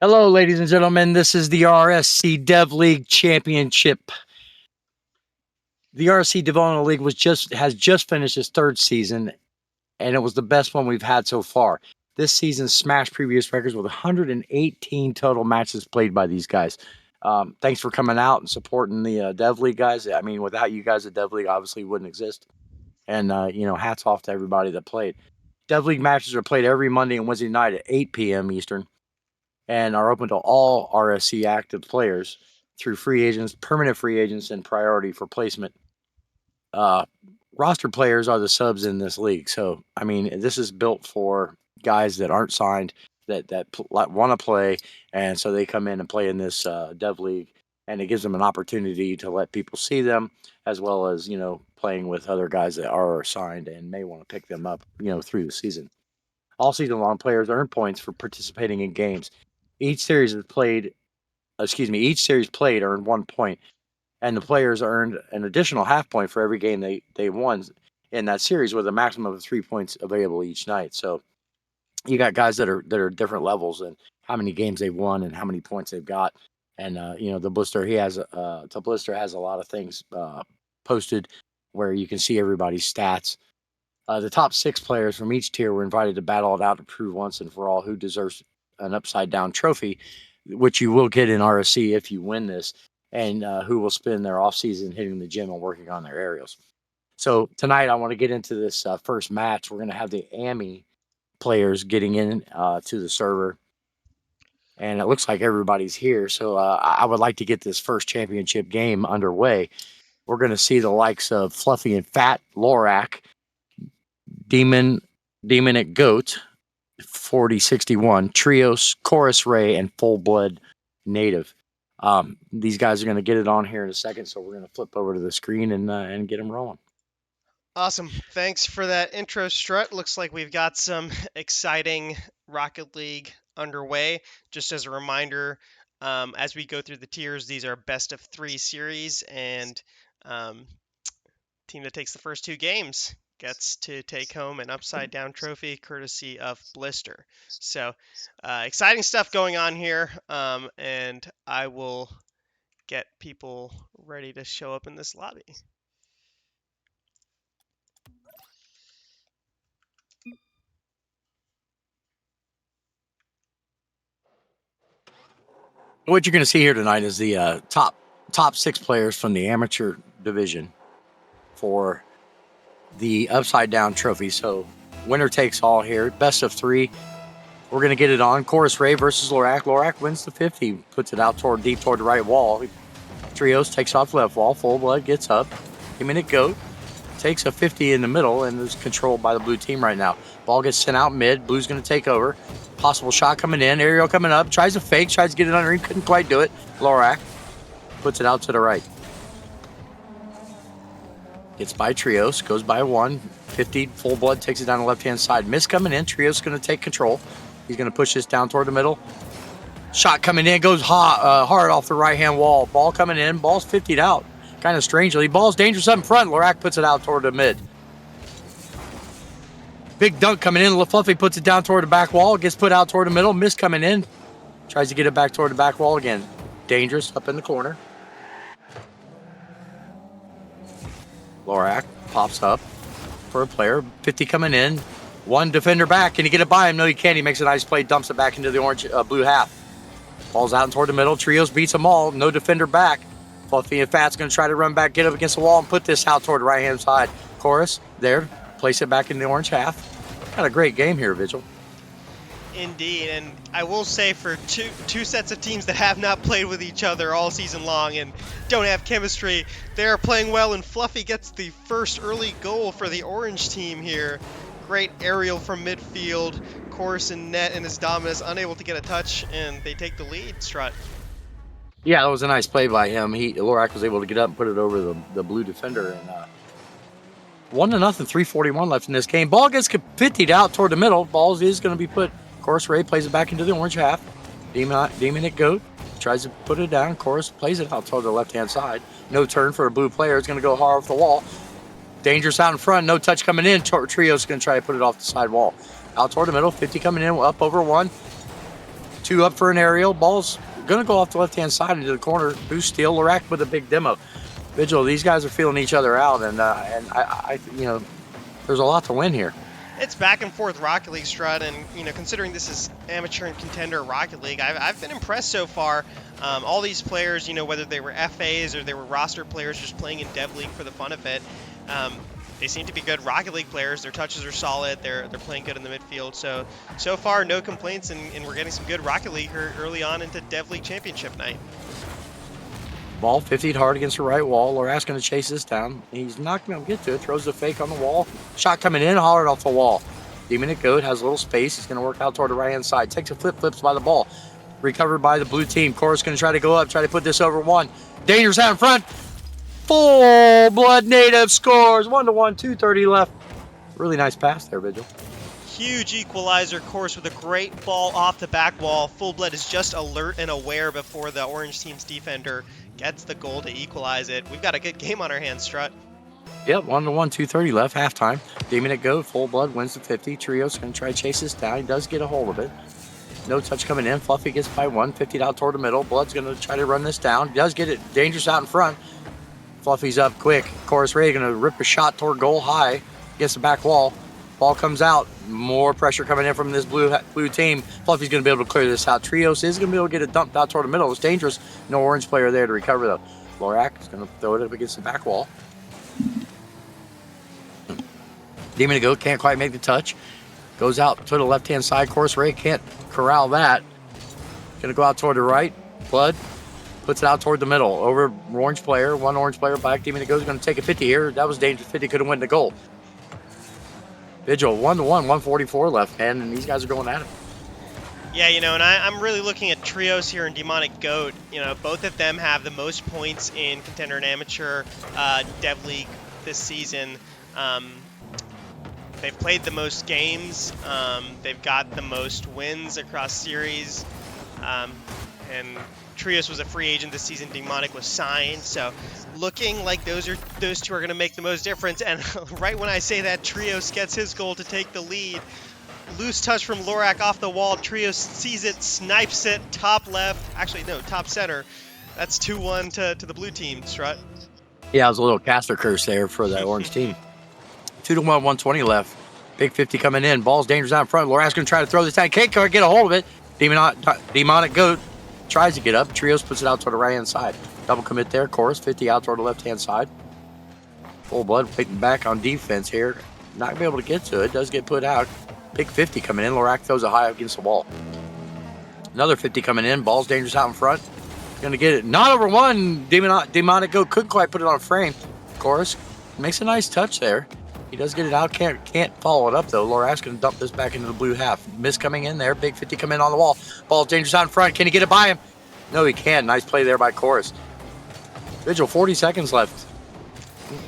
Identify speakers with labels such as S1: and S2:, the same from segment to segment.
S1: Hello, ladies and gentlemen. This is the RSC Dev League Championship. The RSC Development League has just finished its third season, and it was the best one we've had so far. This season smashed previous records with 118 total matches played by these guys. Thanks for coming out and supporting the Dev League guys. I mean, without you guys, the Dev League obviously wouldn't exist. And hats off to everybody that played. Dev League matches are played every Monday and Wednesday night at 8 p.m. Eastern, and are open to all RSC active players through free agents, permanent free agents, and priority for placement. Roster players are the subs in this league. So, I mean, this is built for guys that aren't signed, that want to play, and so they come in and play in this Dev League, and it gives them an opportunity to let people see them, as well as, playing with other guys that are signed and may want to pick them up, through the season. All season long, players earn points for participating in games. Each series played earned 1 point, and the players earned an additional half point for every game they won in that series, with a maximum of 3 points available each night. So you got guys that are different levels and how many games they've won and how many points they've got. And the Blister has a lot of things posted where you can see everybody's stats. The top 6 players from each tier were invited to battle it out to prove once and for all who deserves an upside down trophy, which you will get in RSC if you win this, and who will spend their off season hitting the gym and working on their aerials. So tonight I want to get into this first match. We're going to have the AMI players getting in to the server, and it looks like everybody's here. So I would like to get this first championship game underway. We're going to see the likes of Fluffy and Fat, Lorak, Demonic Goat, 4061, Trios, Chorus Ray, and Full Blood Native. These guys are going to get it on here in a second, so we're going to flip over to the screen and get them rolling.
S2: Awesome. Thanks for that intro, Strut. Looks like we've got some exciting Rocket League underway. Just as a reminder, as we go through the tiers, these are best of 3 series, and team that takes the first 2 games gets to take home an upside down trophy courtesy of Blister. So exciting stuff going on here, and I will get people ready to show up in this lobby.
S1: What you're going to see here tonight is the top 6 players from the amateur division for the upside down trophy. So winner takes all here. Best of 3. We're going to get it on. Chorus Ray versus Lorak. Lorak wins the 50, puts it out deep toward the right wall. Trios takes off left wall. Full Blood gets up. Minute Goat takes a 50 in the middle and is controlled by the blue team right now. Ball gets sent out mid. Blue's going to take over. Possible shot coming in. Aerial coming up. Tries to fake. Tries to get it underneath. Couldn't quite do it. Lorak puts it out to the right. Gets by Trios. Goes by 1. 50. Full Blood takes it down the left-hand side. Miss coming in. Trios going to take control. He's going to push this down toward the middle. Shot coming in. Goes hard off the right-hand wall. Ball coming in. Ball's 50'd out. Kind of strangely. Ball's dangerous up in front. Lorak puts it out toward the mid. Big dunk coming in. Fluffy puts it down toward the back wall. Gets put out toward the middle. Miss coming in. Tries to get it back toward the back wall again. Dangerous up in the corner. Lorak pops up for a player. 50 coming in. 1 defender back. Can he get it by him? No, he can't. He makes a nice play. Dumps it back into the orange blue half. Ball's out toward the middle. Trios beats them all. No defender back. Fluffy and Fat's going to try to run back, get up against the wall, and put this out toward the right-hand side. Chorus there. Place it back in the orange half. Got a great game here, Vigil.
S2: Indeed, and I will say for two sets of teams that have not played with each other all season long and don't have chemistry, they are playing well, and Fluffy gets the first early goal for the orange team here. Great aerial from midfield. Chorus and net and his Dominus unable to get a touch, and they take the lead, Strut.
S1: Yeah, that was a nice play by him. Lorak was able to get up and put it over the blue defender, and 1-0, 3:41 left in this game. Ball gets 50'd out toward the middle. Ball is going to be put. Chorus Ray plays it back into the orange half. Demonic Goat tries to put it down. Chorus plays it out toward the left-hand side. No turn for a blue player. It's going to go hard off the wall. Dangerous out in front. No touch coming in. Trio's going to try to put it off the side wall. Out toward the middle. 50 coming in. Up over 1. Two up for an aerial. Ball's going to go off the left-hand side into the corner. Boost steal. Lorak with a big demo. Vigil, these guys are feeling each other out, and there's a lot to win here.
S2: It's back and forth Rocket League, Strut, and considering this is amateur and contender Rocket League, I've been impressed so far. All these players, whether they were FAs or they were roster players just playing in Dev League for the fun of it, they seem to be good Rocket League players. Their touches are solid. They're playing good in the midfield. So far, no complaints, and we're getting some good Rocket League early on into Dev League Championship night.
S1: Ball 50 hard against the right wall. Lorak's going to chase this down. He's not going to get to it. Throws the fake on the wall. Shot coming in, hollered off the wall. Demonic Goat has a little space. He's going to work out toward the right-hand side. Takes a flips by the ball. Recovered by the blue team. Chorus going to try to go up, try to put this over one. Dangerous out in front. Full blood native scores. 1-1, 2:30 left. Really nice pass there, Vigil.
S2: Huge equalizer course with a great ball off the back wall. Full Blood is just alert and aware before the orange team's defender gets the goal to equalize it. We've got a good game on our hands, Strut.
S1: Yep, 1-1, 2:30 left, halftime. Demonic Goat, Full Blood wins the 50. Trio's going to try to chase this down. He does get a hold of it. No touch coming in. Fluffy gets by 1, 50 out toward the middle. Blood's going to try to run this down. Does get it dangerous out in front. Fluffy's up quick. Chorus Ray going to rip a shot toward goal high. Gets the back wall. Ball comes out. More pressure coming in from this blue team. Fluffy's going to be able to clear this out. Trios is going to be able to get it dumped out toward the middle. It's dangerous. No orange player there to recover, though. Lorak is going to throw it up against the back wall. Demon to Go can't quite make the touch. Goes out to the left-hand side. Chorus Ray can't corral that. Going to go out toward the right. Blood puts it out toward the middle. Over orange player. One orange player back. Demon to Go is going to take a 50 here. That was dangerous. 50 could have went the goal. Vigil 1-1, 144 left, man, and these guys are going at it.
S2: Yeah, and I'm really looking at Trios here and Demonic Goat. Both of them have the most points in Contender and Amateur Dev League this season. They've played the most games. They've got the most wins across series. And Trios was a free agent this season. Demonic was signed, so looking like those two are going to make the most difference. And right when I say that, Trios gets his goal to take the lead. Loose touch from Lorak off the wall. Trios sees it, snipes it, top left. Actually, no, top center. That's 2-1 to the blue team, Strut.
S1: Yeah, it was a little caster curse there for that orange team. 2-1, 120 left. Big 50 coming in. Ball's dangerous out in front. Lorak's going to try to throw this down. Can't get a hold of it. Demonic Goat tries to get up. Trios puts it out toward the right-hand side. Double commit there. Chorus 50 out toward the left-hand side. Full Blood waiting back on defense here. Not going to be able to get to it. Does get put out. Big 50 coming in. Lorak throws it high up against the wall. Another 50 coming in. Ball's dangerous out in front. Going to get it. Not over one. Demonic Goat couldn't quite put it on frame. Chorus makes a nice touch there. He does get it out. Can't follow it up, though. Lorak's going to dump this back into the blue half. Miss coming in there. Big 50 coming in on the wall. Ball's dangerous out in front. Can he get it by him? No, he can. Nice play there by Chorus. Vigil, 40 seconds left.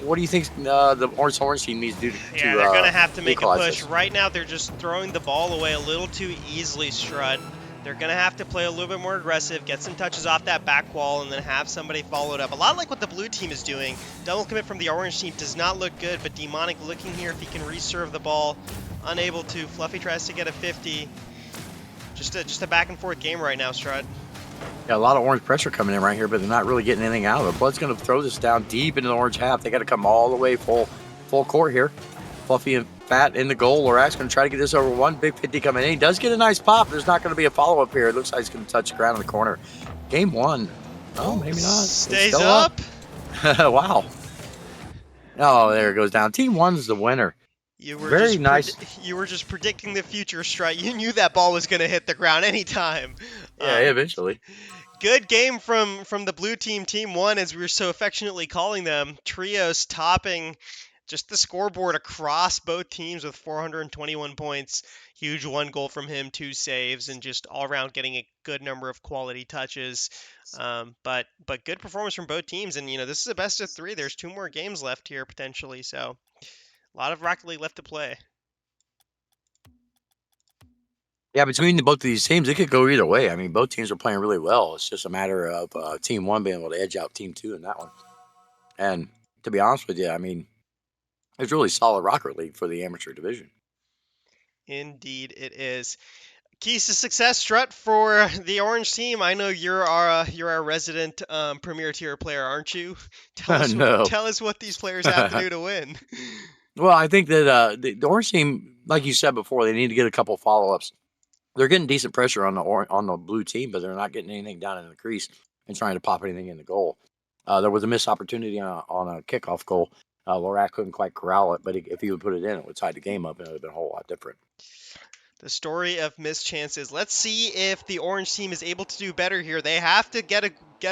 S1: What do you think the orange team needs to do
S2: Yeah, they're going to have to make a push.
S1: This?
S2: Right now, they're just throwing the ball away a little too easily, Strut. They're going to have to play a little bit more aggressive, get some touches off that back wall, and then have somebody follow it up. A lot like what the blue team is doing. Double commit from the orange team does not look good, but Demonic looking here if he can reserve the ball. Unable to. Fluffy tries to get a 50. Just a back and forth game right now, Strut.
S1: Yeah, a lot of orange pressure coming in right here, but they're not really getting anything out of it. Blood's going to throw this down deep into the orange half. They got to come all the way full court here. Fluffy and Fat in the goal. Lorak's going to try to get this over one. Big 50 coming in. He does get a nice pop. There's not going to be a follow-up here. It looks like he's going to touch the ground in the corner. Game one. Oh, maybe not.
S2: Stays up.
S1: Wow. Oh, there it goes down. Team one's the winner.
S2: You were
S1: very nice.
S2: You were just predicting the future, Strut. You knew that ball was going to hit the ground anytime.
S1: Yeah, eventually.
S2: Good game from the blue team, Team 1, as we were so affectionately calling them. Trios topping just the scoreboard across both teams with 421 points. Huge one goal from him, 2 saves, and just all around getting a good number of quality touches. But good performance from both teams. And, this is a best of 3. There's 2 more games left here, potentially. So a lot of Rocket League left to play.
S1: Yeah, between both of these teams, it could go either way. I mean, both teams are playing really well. It's just a matter of Team 1 being able to edge out Team 2 in that one. And to be honest with you, I mean, it's really solid Rocket League for the amateur division.
S2: Indeed, it is. Keys to success, Strut, for the orange team. I know you're our resident premier tier player, aren't you? Tell us
S1: No.
S2: tell us what these players have to do to win.
S1: Well, I think that the orange team, like you said before, they need to get a couple follow ups. They're getting decent pressure on the blue team, but they're not getting anything down in the crease and trying to pop anything in the goal. There was a missed opportunity on a kickoff goal. Lorak couldn't quite corral it, but if he would put it in, it would tie the game up, and it would have been a whole lot different.
S2: The story of missed chances. Let's see if the orange team is able to do better here. They have to get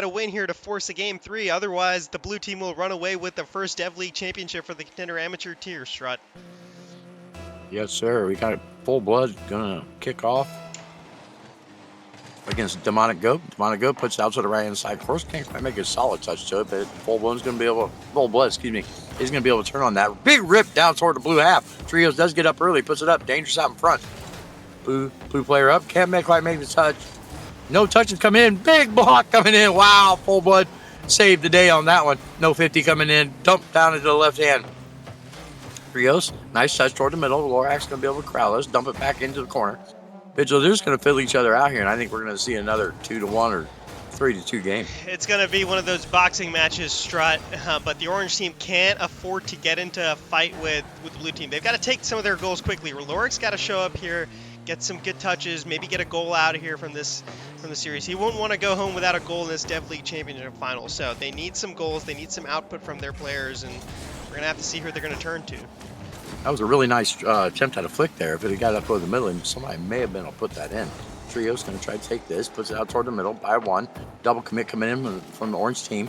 S2: a win here to force a game 3. Otherwise, the blue team will run away with the first Dev League championship for the Contender amateur tier, Strut.
S1: Yes, sir. We got Full Blood gonna kick off against Demonic Goat. Demonic Goat puts it out to the right hand side. Of course, can't quite make a solid touch to it, but Full Blood's gonna be able. Full Blood, excuse me, is gonna be able to turn on that big rip down toward the blue half. Trios does get up early, puts it up, dangerous out in front. Blue player up, can't quite make the touch. No touches coming in, big block coming in. Wow, Full Blood saved the day on that one. No 50 coming in, dumped down into the left hand. Trios, nice touch toward the middle. Lorak's gonna be able to corral this, dump it back into the corner. Vigil, they're just going to fiddle each other out here, and I think we're going to see another 2-1 or 3-2 game.
S2: It's going to be one of those boxing matches, Strut, but the orange team can't afford to get into a fight with the blue team. They've got to take some of their goals quickly. Lorik's got to show up here, get some good touches, maybe get a goal out of here from the series. He won't want to go home without a goal in this Dev League Championship final, so they need some goals, they need some output from their players, and we're going to have to see who they're going to turn to.
S1: That was a really nice attempt at a flick there. If it had got up over the middle, and somebody may have been able to put that in. Trio's going to try to take this, puts it out toward the middle by 1. Double commit coming in from the orange team.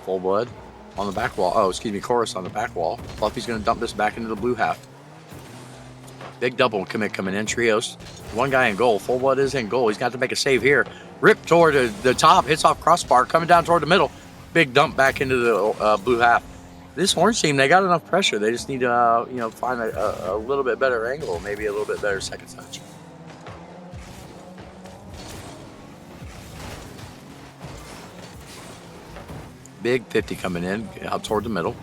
S1: Full Blood on the back wall. Oh, excuse me, Chorus on the back wall. Fluffy's going to dump this back into the blue half. Big double commit coming in. Trios, one guy in goal. Full Blood is in goal. He's got to make a save here. Rip toward the top, hits off crossbar, coming down toward the middle. Big dump back into the blue half. This orange team, they got enough pressure. They just need to, find a little bit better angle, maybe a little bit better second touch. Big 50 coming in, out toward the middle.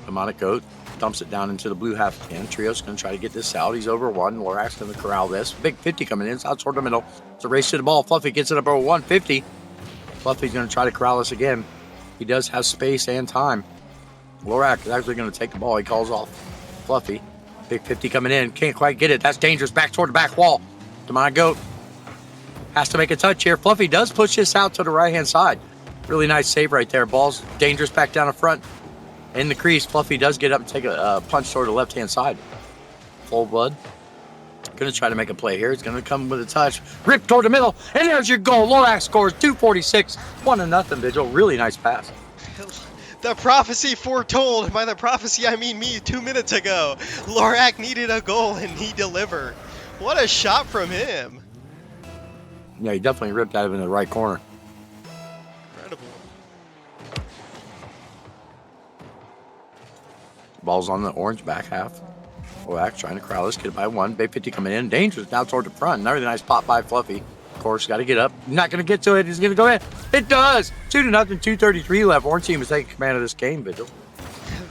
S1: Demonic Goat dumps it down into the blue half again. Trio's going to try to get this out. He's over 1. Lorak's going to corral this. Big 50 coming in, it's out toward the middle. It's a race to the ball. Fluffy gets it up over 150. Fluffy's going to try to corral this again. He does have space and time. Lorak is actually going to take the ball. He calls off Fluffy. Big 50 coming in. Can't quite get it. That's dangerous. Back toward the back wall. Demonic Goat has to make a touch here. Fluffy does push this out to the right-hand side. Really nice save right there. Ball's dangerous back down in front. In the crease, Fluffy does get up and take a punch toward the left-hand side. Full Blood. Going to try to make a play here. He's going to come with a touch. Rip toward the middle. And there's your goal. Lorak scores 2:46. 1-0, Vigil. Really nice pass.
S2: The prophecy foretold. By the prophecy, I mean me 2 minutes ago. Lorak needed a goal, and he delivered. What a shot from him.
S1: Yeah, he definitely ripped out of it in the right corner.
S2: Incredible.
S1: Ball's on the orange back half. Lorak trying to corral this, get it by 1. Big 50 coming in. Dangerous now toward the front. Another nice pop by Fluffy. Of course, got to get up. Not going to get to it. He's going to go in. It does. 2-0, 2:33 left. Orange team is taking command of this game, Vigil.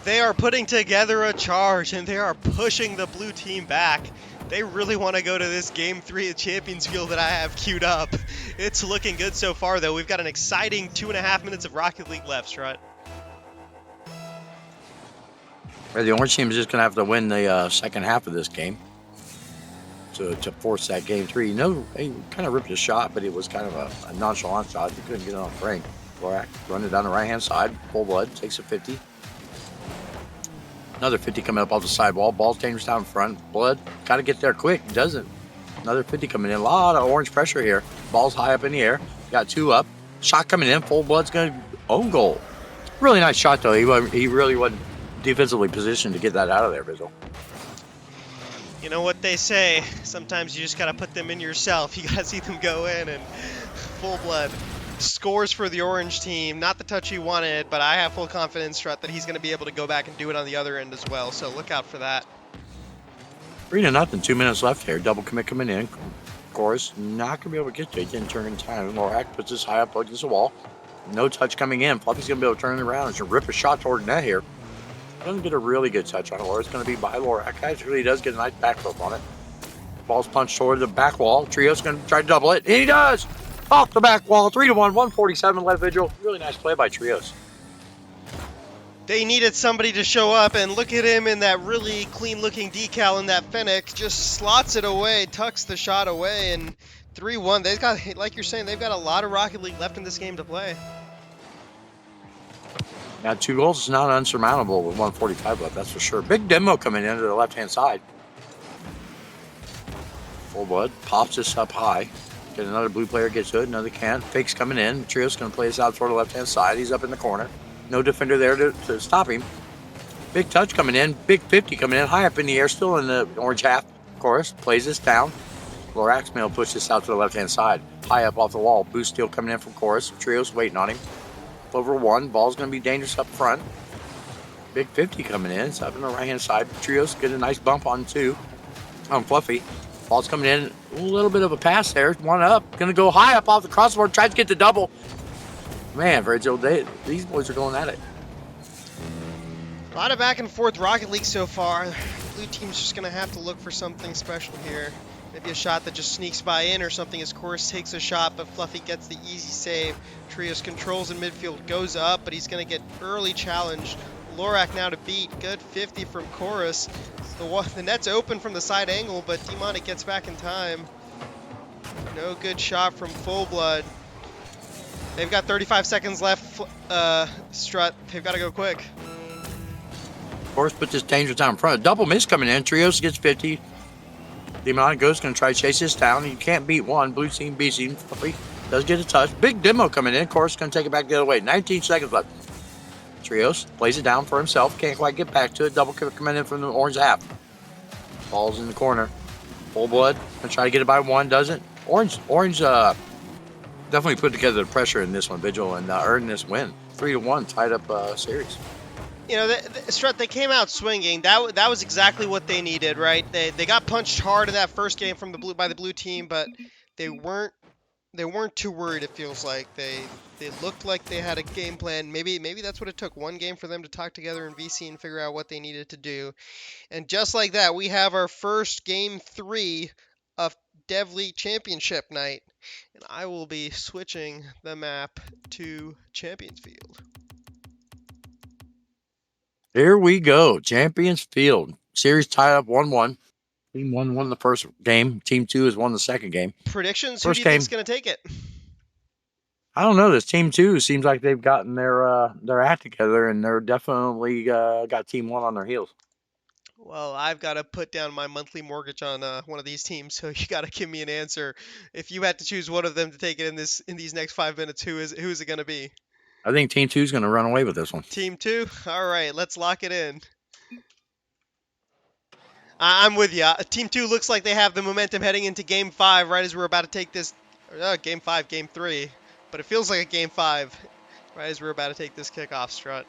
S2: They are putting together a charge, and they are pushing the blue team back. They really want to go to this Game 3 at Champions Field that I have queued up. It's looking good so far, though. We've got an exciting 2.5 minutes of Rocket League left, Strut.
S1: The orange team is just going to have to win the second half of this game to force that Game 3. They kind of ripped a shot, but it was kind of a nonchalant shot. They couldn't get it off frame. Lorak running down the right-hand side. Full Blood takes a 50. Another 50 coming up off the sidewall. Ball's dangerous down in front. Blood got to get there quick. Doesn't. Another 50 coming in. A lot of orange pressure here. Ball's high up in the air. Got 2 up. Shot coming in. Full Blood's going to own goal. Really nice shot, though. He really wasn't defensively positioned to get that out of there, Vigil.
S2: You know what they say, sometimes you just got to put them in yourself. You got to see them go in, and Full Blood scores for the orange team. Not the touch he wanted, but I have full confidence, Strut, that he's going to be able to go back and do it on the other end as well, so look out for that.
S1: 3-0, 2 minutes left here. Double commit coming in. Of course, not going to be able to get to it. Didn't turn in time. Lorak puts this high up against the wall. No touch coming in. Fluffy's going to be able to turn it around and just rip a shot toward the net here. Doesn't get a really good touch on it, or it's going to be by Lorak. Actually, he does get a nice back flip on it. Ball's punched toward the back wall. Trio's going to try to double it. And he does! Off the back wall. 3-1, 147 left Vigil. Really nice play by Trios.
S2: They needed somebody to show up, and look at him in that really clean-looking decal in that Fennec. Just slots it away, tucks the shot away, and 3-1. They've got, like you're saying, they've got a lot of Rocket League left in this game to play.
S1: Now, 2 goals is not unsurmountable with 145 left, that's for sure. Big demo coming into the left-hand side. Full blood. Pops this up high. Get another blue player, gets to it, another can. Fake's coming in. Trio's going to play this out toward the left-hand side. He's up in the corner. No defender there to stop him. Big touch coming in. Big 50 coming in. High up in the air. Still in the orange half. Chorus plays this down. Lorax may push this out to the left-hand side. High up off the wall. Boost steal coming in from Chorus. Trio's waiting on him. Over 1. Ball's going to be dangerous up front. Big 50 coming in. It's up in the right-hand side. Trio's get a nice bump on 2. On Fluffy. Ball's coming in. A little bit of a pass there. 1 up. Going to go high up off the crossbar. Tries to get the double. Man, Virgil, these boys are going at it.
S2: A lot of back and forth Rocket League so far. Blue team's just going to have to look for something special here. Maybe a shot that just sneaks by in or something as Chorus takes a shot, but Fluffy gets the easy save. Trios controls in midfield, goes up, but he's going to get early challenged. Lorak now to beat. Good 50 from Chorus. The net's open from the side angle, but Demonic gets back in time. No good shot from Full Blood. They've got 35 seconds left, Strut. They've got to go quick.
S1: Chorus put this dangerous down in front. Double miss coming in. Trios gets 50. Demonic goes going to try to chase this down. He can't beat 1. Blue team beats him. Fluffy does get a touch. Big demo coming in. Chorus going to take it back the other way. 19 seconds left. Trios plays it down for himself. Can't quite get back to it. Double kick coming in from the orange half. Ball's in the corner. Full Blood. Going to try to get it by 1. Doesn't. Orange definitely put together the pressure in this one, Vigil, and earned this win. 3-1, tied up series.
S2: You know, Strut, they came out swinging. That was exactly what they needed, right? They got punched hard in that first game from by the blue team, but they weren't too worried. It feels like they looked like they had a game plan. Maybe that's what it took. 1 game for them to talk together in VC and figure out what they needed to do. And just like that, we have our first game 3 of Dev League Championship night. And I will be switching the map to Champions Field.
S1: Here we go. Champions Field. Series tied up 1-1. Team 1 won the first game. Team 2 has won the second game.
S2: Predictions?
S1: First
S2: Who do you
S1: game,
S2: think's going to take it?
S1: I don't know. This Team 2 seems like they've gotten their act together, and they're definitely got Team 1 on their heels.
S2: Well, I've got to put down my monthly mortgage on one of these teams, so you got to give me an answer. If you had to choose one of them to take it in these next 5 minutes, who is it going to be?
S1: I think Team 2 is going to run away with this one.
S2: Team 2? All right, let's lock it in. I'm with you. Team 2 looks like they have the momentum heading into Game 5 right as we're about to take this. Game 5, Game 3. But it feels like a Game 5 right as we're about to take this kickoff, Strut.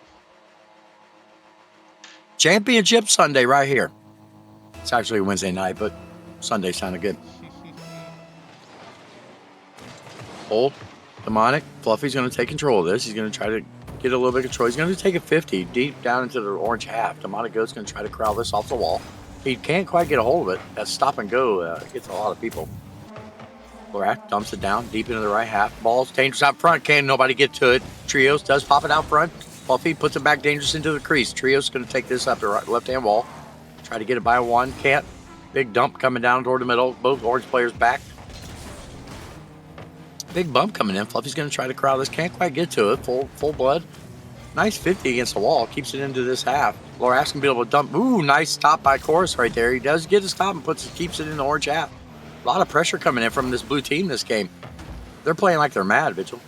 S1: Championship Sunday right here. It's actually Wednesday night, but Sunday sounded good. Old, Demonic, Fluffy's going to take control of this. He's going to try to get a little bit of control. He's going to take a 50 deep down into the orange half. Demonic Goat's going to try to corral this off the wall. He can't quite get a hold of it. That stop and go gets a lot of people. Lorak dumps it down deep into the right half. Ball's dangerous out front. Can't nobody get to it. Trios does pop it out front. Fluffy puts it back dangerous into the crease. Trios going to take this up the left-hand wall. Try to get it by 1. Can't. Big dump coming down toward the middle. Both orange players back. Big bump coming in. Fluffy's going to try to corral this. Can't quite get to it. Full blood. Nice 50 against the wall. Keeps it into this half. Lorax can be able to dump. Ooh, nice stop by Chorus right there. He does get a stop and keeps it in the orange half. A lot of pressure coming in from this blue team this game. They're playing like they're mad, Vigil.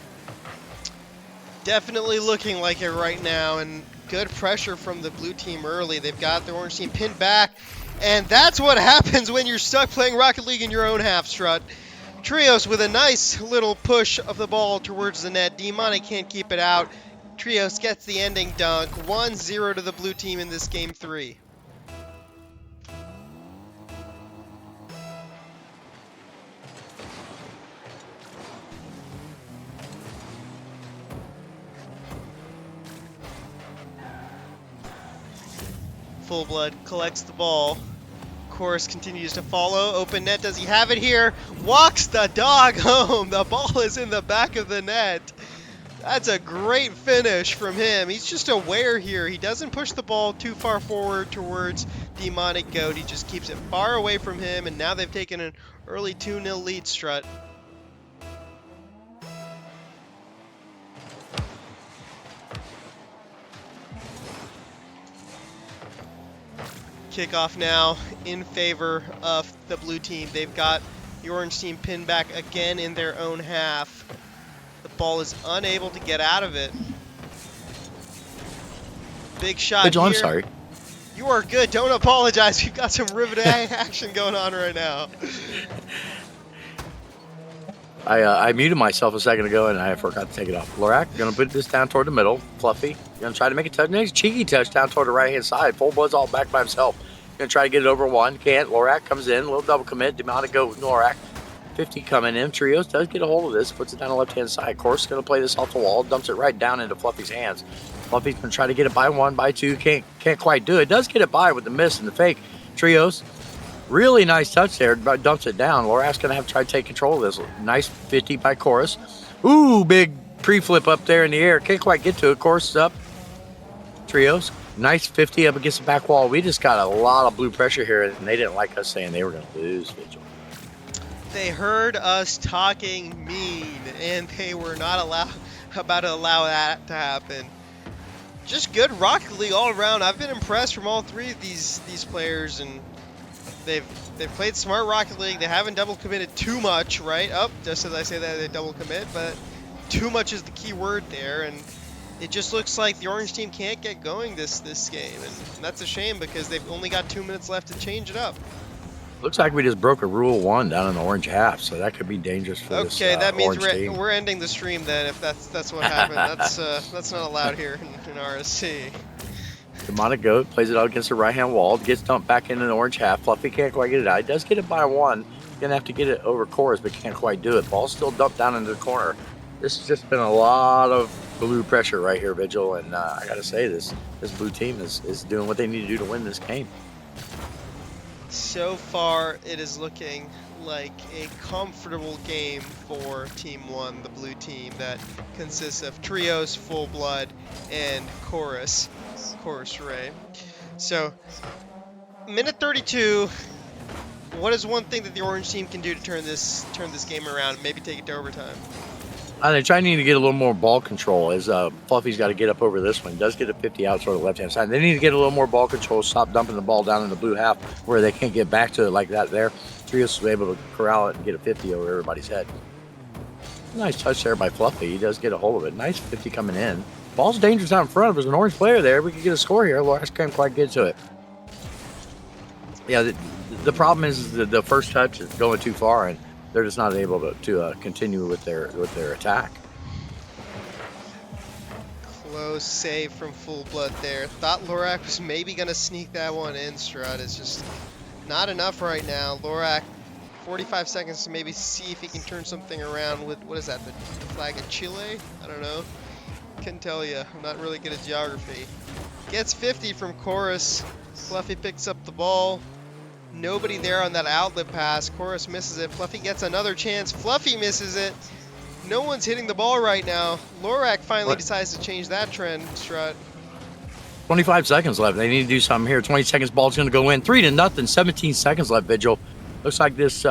S2: Definitely looking like it right now, and good pressure from the blue team early. They've got the orange team pinned back, and that's what happens when you're stuck playing Rocket League in your own half, Strut. Trios with a nice little push of the ball towards the net. Demonic can't keep it out. Trios gets the ending dunk. 1-0 to the blue team in this Game 3. Full Blood collects the ball. Chorus continues to follow. Open net. Does he have it here? Walks the dog home. The ball is in the back of the net. That's a great finish from him. He's just aware here. He doesn't push the ball too far forward towards Demonic Goat. He just keeps it far away from him, and now they've taken an early 2-0 lead, Strut. Kickoff now in favor of the blue team. They've got the orange team pinned back again in their own half. The ball is unable to get out of it. Big shot
S1: Vigil,
S2: here.
S1: I'm sorry.
S2: You are good. Don't apologize. We've got some riveting action going on right now.
S1: I muted myself a second ago and I forgot to take it off. Lorak, gonna put this down toward the middle. Fluffy, gonna try to make a touch. Nice cheeky touch down toward the right hand side. Full Blood's all back by himself. Gonna try to get it over one. Can't. Lorak comes in. Little double commit. Demonic go with Lorak. 50 coming in. Trios does get a hold of this. Puts it down the left hand side. Course gonna play this off the wall. Dumps it right down into Fluffy's hands. Fluffy's gonna try to get it by one, by two. Can't quite do it. Does get it by with the miss and the fake. Trios. Really nice touch there, but dumps it down. Lorak's going to have to try to take control of this. Nice 50 by Chorus. Ooh, big pre-flip up there in the air. Can't quite get to it. Chorus is up. Trios. Nice 50 up against the back wall. We just got a lot of blue pressure here, and they didn't like us saying they were going to lose, Vigil.
S2: They heard us talking mean, and they were not about to allow that to happen. Just good Rocket League all around. I've been impressed from all three of these players, and They've played smart Rocket League. They haven't double committed too much, right? Just as I say that, they double commit, but too much is the key word there, and it just looks like the orange team can't get going this game, and that's a shame because they've only got 2 minutes left to change it up.
S1: Looks like we just broke a rule 1 down in the orange half, so that could be dangerous for this
S2: that means
S1: team.
S2: we're ending the stream then. If that's what happened, that's not allowed here in RSC.
S1: Demonic Goat plays it out against the right-hand wall. Gets dumped back into the orange half. Fluffy can't quite get it out. He does get it by one. Gonna have to get it over Chorus, but can't quite do it. Ball's still dumped down into the corner. This has just been a lot of blue pressure right here, Vigil. And I gotta say, this blue team is doing what they need to do to win this game.
S2: So far, it is looking like a comfortable game for Team 1, the blue team, that consists of Trios, Full Blood, and Chorus Ray. So, minute 32. What is one thing that the orange team can do to turn this game around and maybe take it to overtime?
S1: They're trying to get a little more ball control as Fluffy's got to get up over this one. He does get a 50 out toward the left-hand side. They need to get a little more ball control, stop dumping the ball down in the blue half where they can't get back to it like that there. Trios was able to corral it and get a 50 over everybody's head. Nice touch there by Fluffy. He does get a hold of it. Nice 50 coming in. Ball's dangerous out in front. If there's an orange player there, we could get a score here. Loras can't quite get to it. Yeah, the problem is the first touch is going too far, and they're just not able to continue with their attack.
S2: Close save from Full Blood there. Thought Lorak was maybe going to sneak that one in, Strut. It's just not enough right now. Lorak, 45 seconds to maybe see if he can turn something around with, what is that, the flag of Chile? I don't know. Couldn't tell you. I'm not really good at geography. Gets 50 from Chorus. Fluffy picks up the ball. Nobody there on that outlet pass. Chorus misses it. Fluffy gets another chance. Fluffy misses it. No one's hitting the ball right now. Lorak finally decides to change that trend, Strut.
S1: 25 seconds left. They need to do something here. 20 seconds, ball's going to go in. 3-0. 17 seconds left, Vigil. Looks like this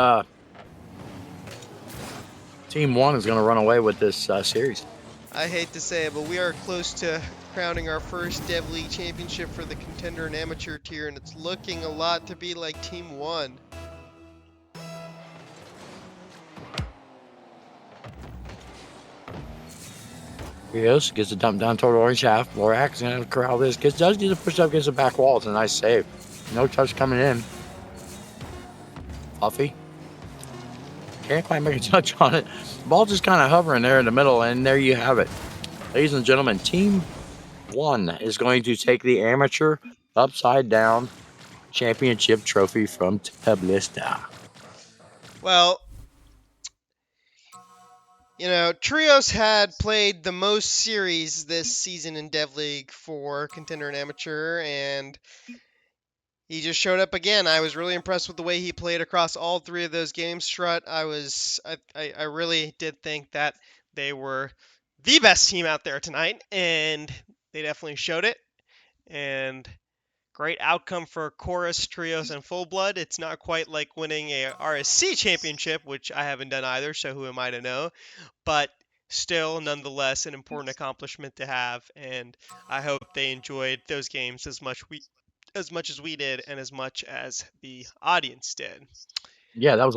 S1: Team 1 is going to run away with this series.
S2: I hate to say it, but we are close to crowning our first Dev League championship for the Contender and Amateur tier, and it's looking a lot to be like Team 1.
S1: Rios gets a dump down toward orange half. Lorak is going to corral this. Does get a push up against the back wall. It's a nice save. No touch coming in. Fluffy. Can't quite make a touch on it. Ball just kind of hovering there in the middle, and there you have it. Ladies and gentlemen, Team 1 is going to take the amateur upside down championship trophy from Tablista.
S2: Well, you know, Trios had played the most series this season in Dev League for Contender and Amateur, and He just showed up again. I was really impressed with the way he played across all three of those games, Strut. I really did think that they were the best team out there tonight, and they definitely showed it. And great outcome for Chorus, Trios, and Full Blood. It's not quite like winning a RSC championship, which I haven't done either, so who am I to know? But still, nonetheless, an important accomplishment to have. And I hope they enjoyed those games as much as we did, and as much as the audience did.
S1: Yeah, that was